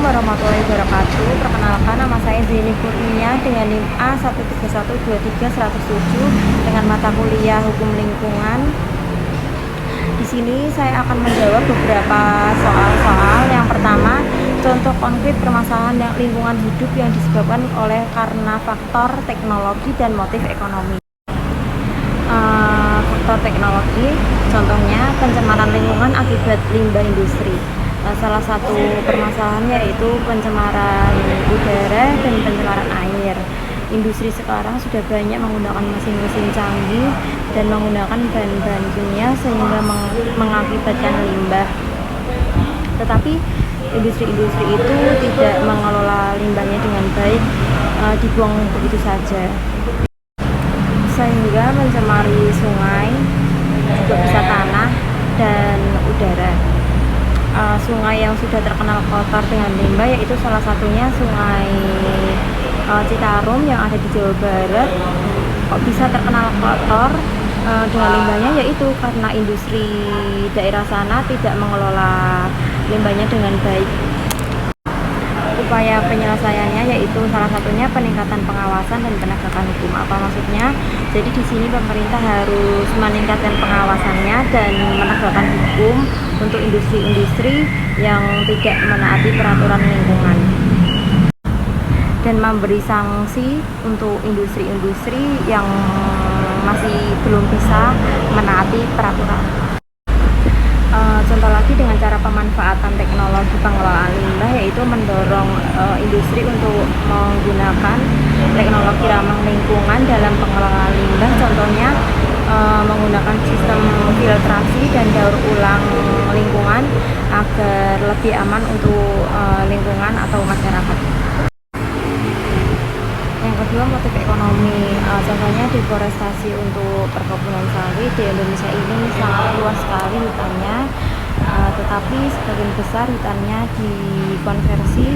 warahmatullahi wabarakatuh. Perkenalkan, nama saya Zeni Kurnia dengan NIM A13123-107 dengan mata kuliah Hukum Lingkungan. Di sini saya akan menjawab beberapa soal-soal. Yang pertama, contoh konkret permasalahan lingkungan hidup yang disebabkan karena faktor teknologi dan motif ekonomi. Faktor teknologi, contohnya pencemaran lingkungan akibat limbah industri. Salah satu permasalahan yaitu pencemaran udara dan pencemaran air. Industri sekarang sudah banyak menggunakan mesin-mesin canggih dan menggunakan bahan-bahan kimia sehingga mengakibatkan limbah. Tetapi industri-industri itu tidak mengelola limbahnya dengan baik, dibuang begitu saja, sehingga mencemari sungai, juga bisa tanah dan udara. Sungai yang sudah terkenal kotor dengan limbah yaitu salah satunya Sungai Citarum yang ada di Jawa Barat. Kok bisa terkenal kotor dengan limbahnya, yaitu karena industri daerah sana tidak mengelola limbahnya dengan baik. Upaya penyelesaiannya yaitu salah satunya peningkatan pengawasan dan penegakan hukum. Apa maksudnya? Jadi di sini pemerintah harus meningkatkan pengawasannya dan menegakkan hukum untuk industri-industri yang tidak menaati peraturan lingkungan, dan memberi sanksi untuk industri-industri yang masih belum bisa menaati peraturan. Contoh lagi dengan cara pemanfaatan teknologi pengelolaan limbah, yaitu mendorong industri untuk menggunakan teknologi ramah lingkungan dalam pengelolaan limbah. Contohnya menggunakan sistem filtrasi dan daur ulang lingkungan agar lebih aman untuk lingkungan atau masyarakat. Yang kedua, motif ekonomi. Contohnya deforestasi untuk perkebunan sawit. Di Indonesia ini sangat luas sekali hutannya, tetapi sebagian besar hutannya dikonversi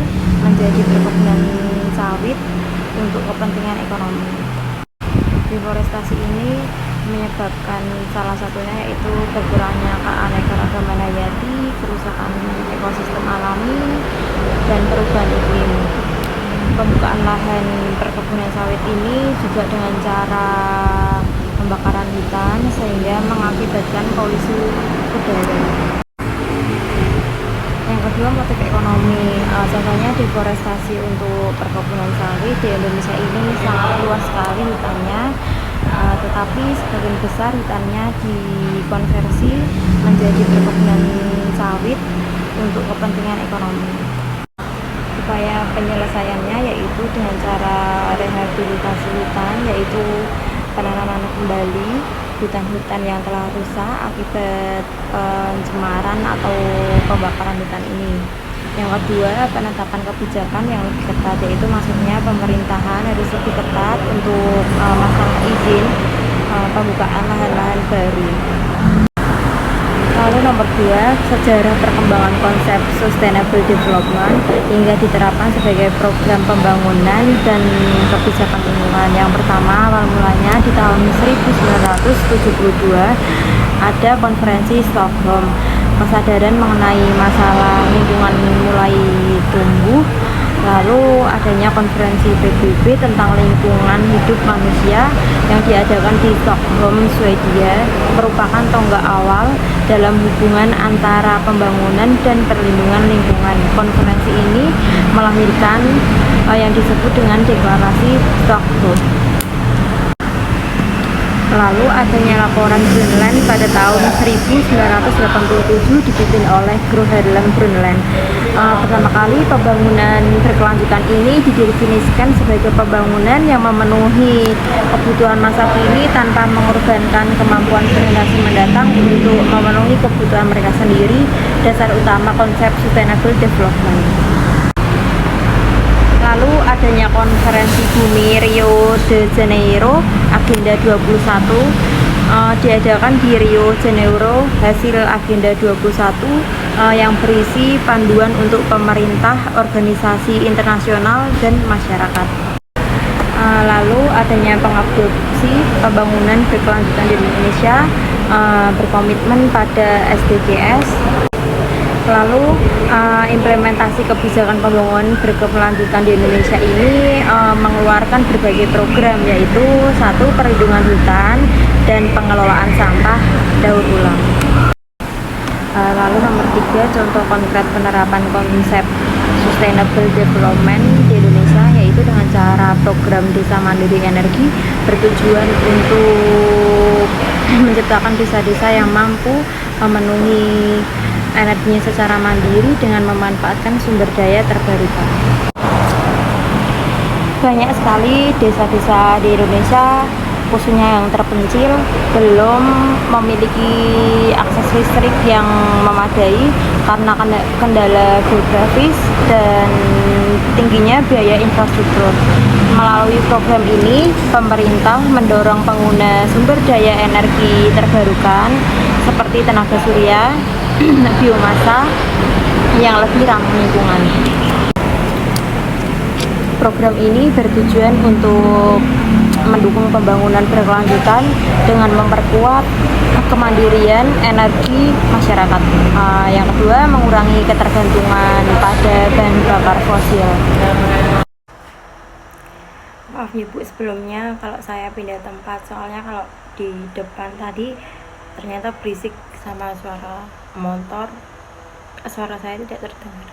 menjadi perkebunan sawit untuk kepentingan ekonomi. Deforestasi ini menyebabkan salah satunya yaitu berkurangnya keanekaragaman hayati, kerusakan ekosistem alami, dan perubahan iklim. Pembukaan lahan perkebunan sawit ini juga dengan cara pembakaran hutan sehingga mengakibatkan polusi udara. Yang kedua, motif ekonomi. Contohnya deforestasi untuk perkebunan sawit. Di Indonesia ini sangat luas sekali hutannya, tetapi sebagian besar hutannya dikonversi menjadi perkebunan sawit untuk kepentingan ekonomi. Upaya penyelesaiannya yaitu dengan cara rehabilitasi hutan, yaitu penanaman kembali hutan-hutan yang telah rusak akibat pencemaran atau pembakaran hutan ini. Yang kedua, penetapan kebijakan yang lebih ketat, yaitu maksudnya pemerintahan harus lebih ketat untuk masalah izin pembukaan lahan-lahan baru. Lalu nomor 2, sejarah perkembangan konsep sustainable development hingga diterapkan sebagai program pembangunan dan kebijakan lingkungan. Yang pertama, awal mulanya di tahun 1972 ada konferensi Stockholm. Kesadaran mengenai masalah lingkungan mulai tumbuh. Lalu adanya konferensi PBB tentang lingkungan hidup manusia yang diadakan di Stockholm, Swedia, merupakan tonggak awal dalam hubungan antara pembangunan dan perlindungan lingkungan. Konferensi ini melahirkan yang disebut dengan Deklarasi Stockholm. Lalu adanya laporan Brundtland pada tahun 1987 dipimpin oleh Gro Harlem Brundtland. Pertama kali pembangunan berkelanjutan ini didefinisikan sebagai pembangunan yang memenuhi kebutuhan masa kini tanpa mengorbankan kemampuan generasi mendatang untuk memenuhi kebutuhan mereka sendiri, dasar utama konsep sustainable development. Lalu adanya konferensi bumi Rio de Janeiro, Agenda 21, diadakan di Rio de Janeiro. Hasil Agenda 21 yang berisi panduan untuk pemerintah, organisasi internasional, dan masyarakat. Lalu adanya pengadopsi pembangunan berkelanjutan di Indonesia, berkomitmen pada SDGs. Lalu implementasi kebijakan pembangunan berkelanjutan di Indonesia ini mengeluarkan berbagai program, yaitu satu, perlindungan hutan dan pengelolaan sampah daur ulang. Lalu nomor 3, contoh konkret penerapan konsep sustainable development di Indonesia, yaitu dengan cara program desa mandiri energi bertujuan untuk menciptakan desa-desa yang mampu memenuhi energinya secara mandiri dengan memanfaatkan sumber daya terbarukan. Banyak sekali desa-desa di Indonesia, khususnya yang terpencil, belum memiliki akses listrik yang memadai karena kendala geografis dan tingginya biaya infrastruktur. Melalui program ini, pemerintah mendorong pengguna sumber daya energi terbarukan seperti tenaga surya, biomasa yang lebih ramah lingkungan. Program ini bertujuan untuk mendukung pembangunan berkelanjutan dengan memperkuat kemandirian energi masyarakat. Yang kedua, mengurangi ketergantungan pada bahan bakar fosil. Maaf ya Bu, sebelumnya kalau saya pindah tempat, soalnya kalau di depan tadi ternyata berisik sama suara motor, suara saya tidak terdengar.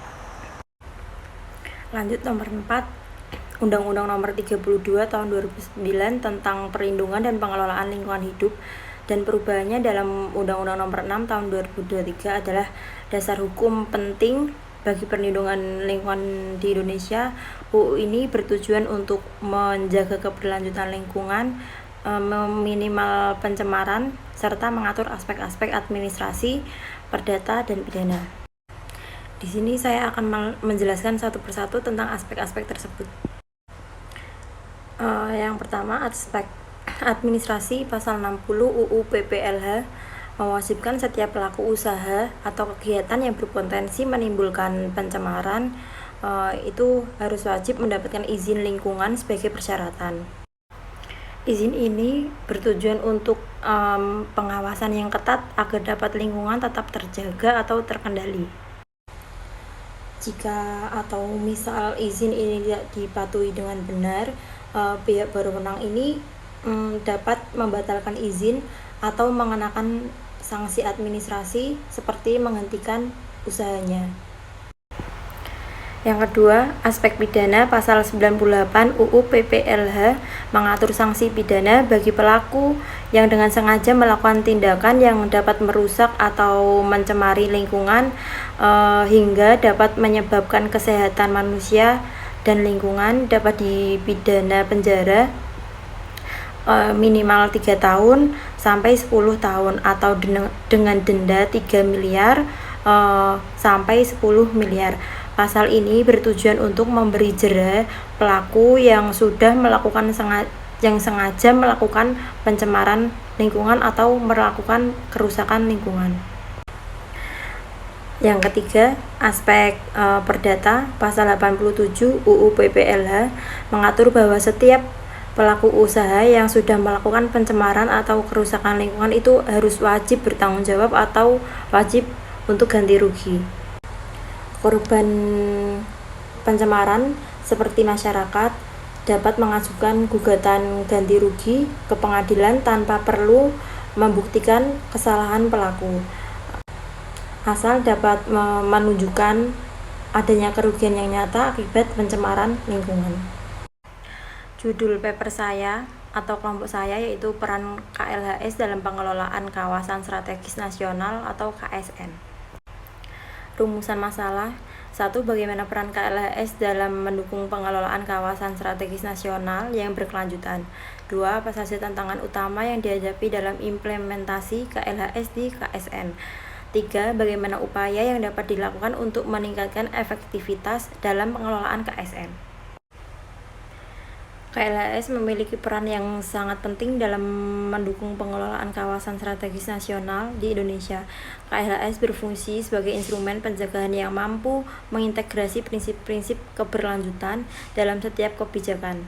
Lanjut nomor 4, Undang-Undang Nomor 32 Tahun 2009 tentang Perlindungan dan Pengelolaan Lingkungan Hidup dan perubahannya dalam Undang-Undang Nomor 6 Tahun 2023 adalah dasar hukum penting bagi perlindungan lingkungan di Indonesia. UU ini bertujuan untuk menjaga keberlanjutan lingkungan, meminimal pencemaran, serta mengatur aspek-aspek administrasi, perdata, dan pidana. Di sini saya akan menjelaskan satu persatu tentang aspek-aspek tersebut. Yang pertama, aspek administrasi. Pasal 60 UU PPLH mewajibkan setiap pelaku usaha atau kegiatan yang berpotensi menimbulkan pencemaran itu harus wajib mendapatkan izin lingkungan sebagai persyaratan. Izin ini bertujuan untuk pengawasan yang ketat agar dapat lingkungan tetap terjaga atau terkendali. Jika atau misal izin ini tidak dipatuhi dengan benar, pihak berwenang ini dapat membatalkan izin atau mengenakan sanksi administrasi seperti menghentikan usahanya. Yang kedua, aspek pidana. Pasal 98 UU PPLH mengatur sanksi pidana bagi pelaku yang dengan sengaja melakukan tindakan yang dapat merusak atau mencemari lingkungan hingga dapat menyebabkan kesehatan manusia dan lingkungan, dapat dipidana penjara minimal 3 tahun sampai 10 tahun atau dengan denda 3 miliar sampai 10 miliar. Pasal ini bertujuan untuk memberi jera pelaku yang sudah melakukan sengaja melakukan pencemaran lingkungan atau melakukan kerusakan lingkungan. Yang ketiga, aspek perdata. Pasal 87 UU PPLH mengatur bahwa setiap pelaku usaha yang sudah melakukan pencemaran atau kerusakan lingkungan itu harus wajib bertanggung jawab atau wajib untuk ganti rugi. Korban pencemaran seperti masyarakat dapat mengajukan gugatan ganti rugi ke pengadilan tanpa perlu membuktikan kesalahan pelaku, asal dapat menunjukkan adanya kerugian yang nyata akibat pencemaran lingkungan. Judul paper saya atau kelompok saya yaitu peran KLHS dalam pengelolaan kawasan strategis nasional atau KSN. Rumusan masalah. 1. Bagaimana peran KLHS dalam mendukung pengelolaan kawasan strategis nasional yang berkelanjutan. 2. Apa saja tantangan utama yang dihadapi dalam implementasi KLHS di KSN. 3. Bagaimana upaya yang dapat dilakukan untuk meningkatkan efektivitas dalam pengelolaan KSN. KLHS memiliki peran yang sangat penting dalam mendukung pengelolaan kawasan strategis nasional di Indonesia. KLHS berfungsi sebagai instrumen pencegahan yang mampu mengintegrasi prinsip-prinsip keberlanjutan dalam setiap kebijakan.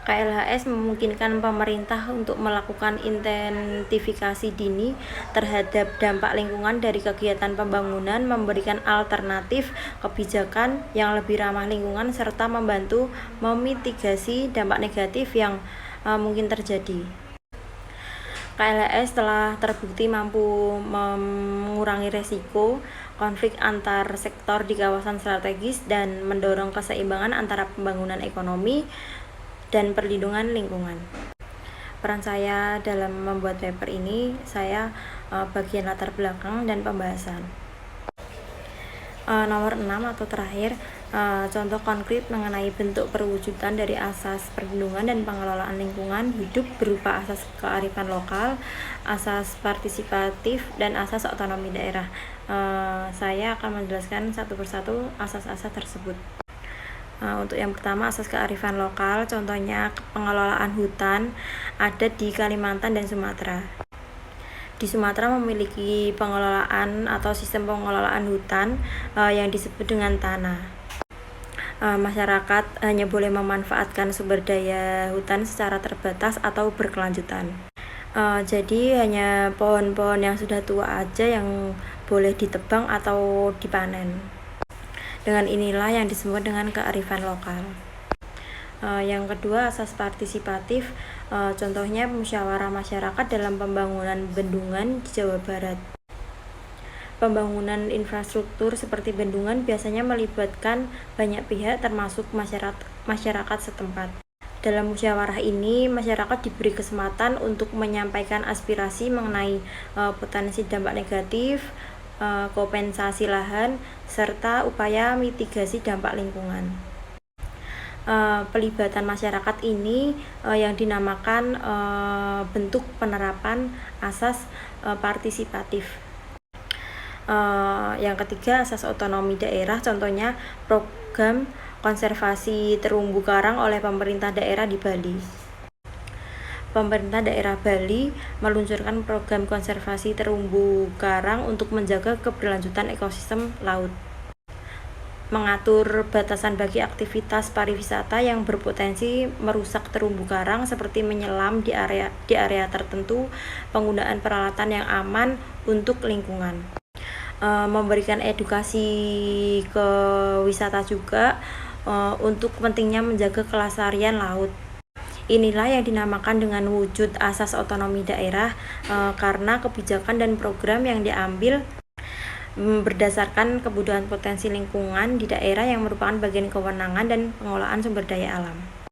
KLHS memungkinkan pemerintah untuk melakukan identifikasi dini terhadap dampak lingkungan dari kegiatan pembangunan, memberikan alternatif kebijakan yang lebih ramah lingkungan, serta membantu memitigasi dampak negatif yang mungkin terjadi. KLHS telah terbukti mampu mengurangi resiko konflik antar sektor di kawasan strategis dan mendorong keseimbangan antara pembangunan ekonomi dan perlindungan lingkungan. Peran saya dalam membuat paper ini, saya bagian latar belakang dan pembahasan. Nomor 6 atau terakhir, contoh konkret mengenai bentuk perwujudan dari asas perlindungan dan pengelolaan lingkungan hidup berupa asas kearifan lokal, asas partisipatif, dan asas otonomi daerah. Saya akan menjelaskan satu persatu asas-asas tersebut. Untuk yang pertama, asas kearifan lokal, contohnya pengelolaan hutan ada di Kalimantan dan Sumatera. Di Sumatera memiliki pengelolaan atau sistem pengelolaan hutan yang disebut dengan tanah. Masyarakat hanya boleh memanfaatkan sumber daya hutan secara terbatas atau berkelanjutan. Jadi hanya pohon-pohon yang sudah tua aja yang boleh ditebang atau dipanen. Dengan inilah yang disebut dengan kearifan lokal. Yang kedua, asas partisipatif, contohnya musyawarah masyarakat dalam pembangunan bendungan di Jawa Barat. Pembangunan infrastruktur seperti bendungan biasanya melibatkan banyak pihak termasuk masyarakat setempat. Dalam musyawarah ini, masyarakat diberi kesempatan untuk menyampaikan aspirasi mengenai potensi dampak negatif, kompensasi lahan, serta upaya mitigasi dampak lingkungan. Pelibatan masyarakat ini yang dinamakan bentuk penerapan asas partisipatif. Yang ketiga, asas otonomi daerah, contohnya program konservasi terumbu karang oleh pemerintah daerah di Bali. Pemerintah daerah Bali meluncurkan program konservasi terumbu karang untuk menjaga keberlanjutan ekosistem laut, mengatur batasan bagi aktivitas pariwisata yang berpotensi merusak terumbu karang seperti menyelam di area tertentu, penggunaan peralatan yang aman untuk lingkungan, memberikan edukasi ke wisata juga untuk pentingnya menjaga kelestarian laut. Inilah yang dinamakan dengan wujud asas otonomi daerah karena kebijakan dan program yang diambil berdasarkan kebutuhan potensi lingkungan di daerah yang merupakan bagian kewenangan dan pengelolaan sumber daya alam.